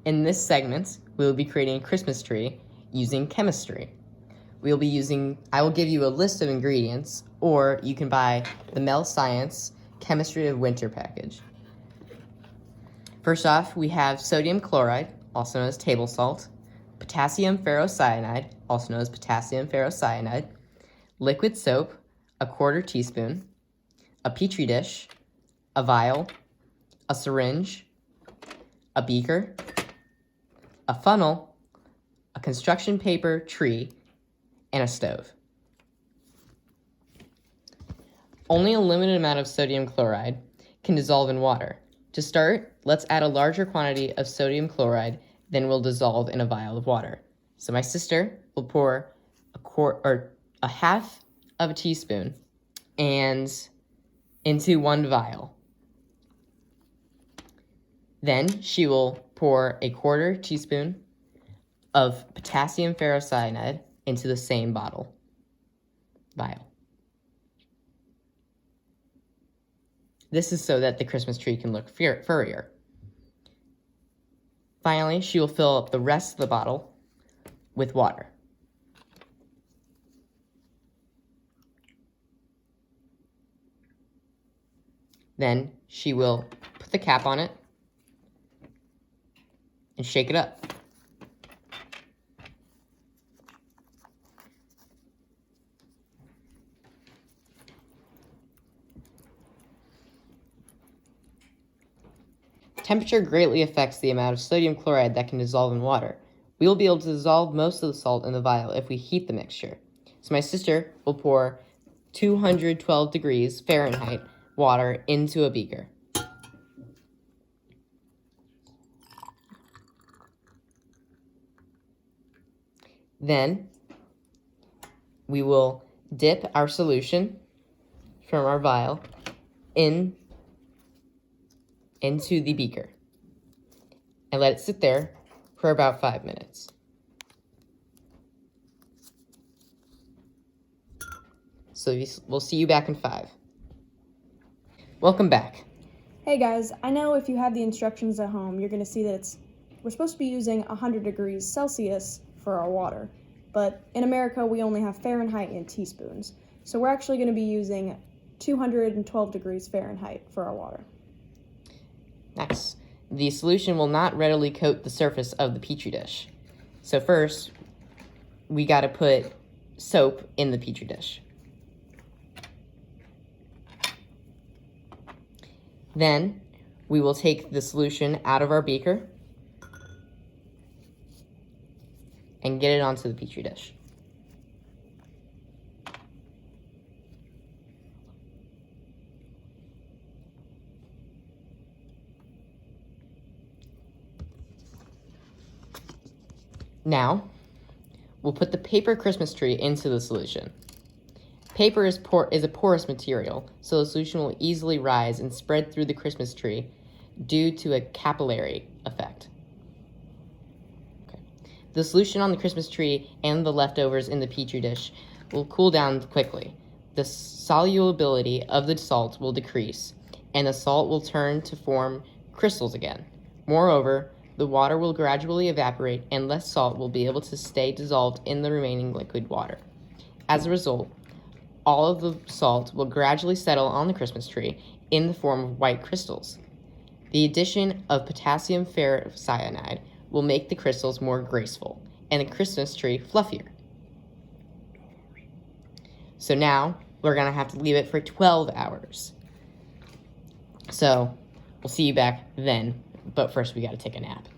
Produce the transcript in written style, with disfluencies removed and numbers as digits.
In this segment, we will be creating a Christmas tree using chemistry. I will give you a list of ingredients, or you can buy the MEL Science Chemistry of Winter package. First off, we have sodium chloride, also known as table salt, potassium ferrocyanide, also known as potassium ferrocyanide, liquid soap, a quarter teaspoon, a petri dish, a vial, a syringe, a beaker, a funnel, a construction paper tree, and a stove. Only a limited amount of sodium chloride can dissolve in water. To start, let's add a larger quantity of sodium chloride than will dissolve in a vial of water. So my sister will pour a half of a teaspoon and into one vial. Then she will pour a quarter teaspoon of potassium ferrocyanide into the same vial. This is so that the Christmas tree can look furrier. Finally, she will fill up the rest of the bottle with water. Then she will put the cap on it and shake it up. Temperature greatly affects the amount of sodium chloride that can dissolve in water. We will be able to dissolve most of the salt in the vial if we heat the mixture. So my sister will pour 212 degrees Fahrenheit water into a beaker. Then we will dip our solution from our vial into the beaker and let it sit there for about 5 minutes. So we'll see you back in 5. Welcome back. Hey guys, I know if you have the instructions at home, you're going to see that we're supposed to be using 100 degrees Celsius for our water, but in America we only have Fahrenheit in teaspoons, so we're actually going to be using 212 degrees Fahrenheit for our water. Next, the solution will not readily coat the surface of the petri dish. So first, we got to put soap in the petri dish. Then, we will take the solution out of our beaker and get it onto the petri dish. Now, we'll put the paper Christmas tree into the solution. Paper is a porous material, so the solution will easily rise and spread through the Christmas tree due to a capillary effect. Okay. The solution on the Christmas tree and the leftovers in the petri dish will cool down quickly. The solubility of the salt will decrease, and the salt will turn to form crystals again. Moreover, the water will gradually evaporate and less salt will be able to stay dissolved in the remaining liquid water. As a result, all of the salt will gradually settle on the Christmas tree in the form of white crystals. The addition of potassium ferrocyanide will make the crystals more graceful and the Christmas tree fluffier. So now we're going to have to leave it for 12 hours. So we'll see you back then, but first we got to take a nap.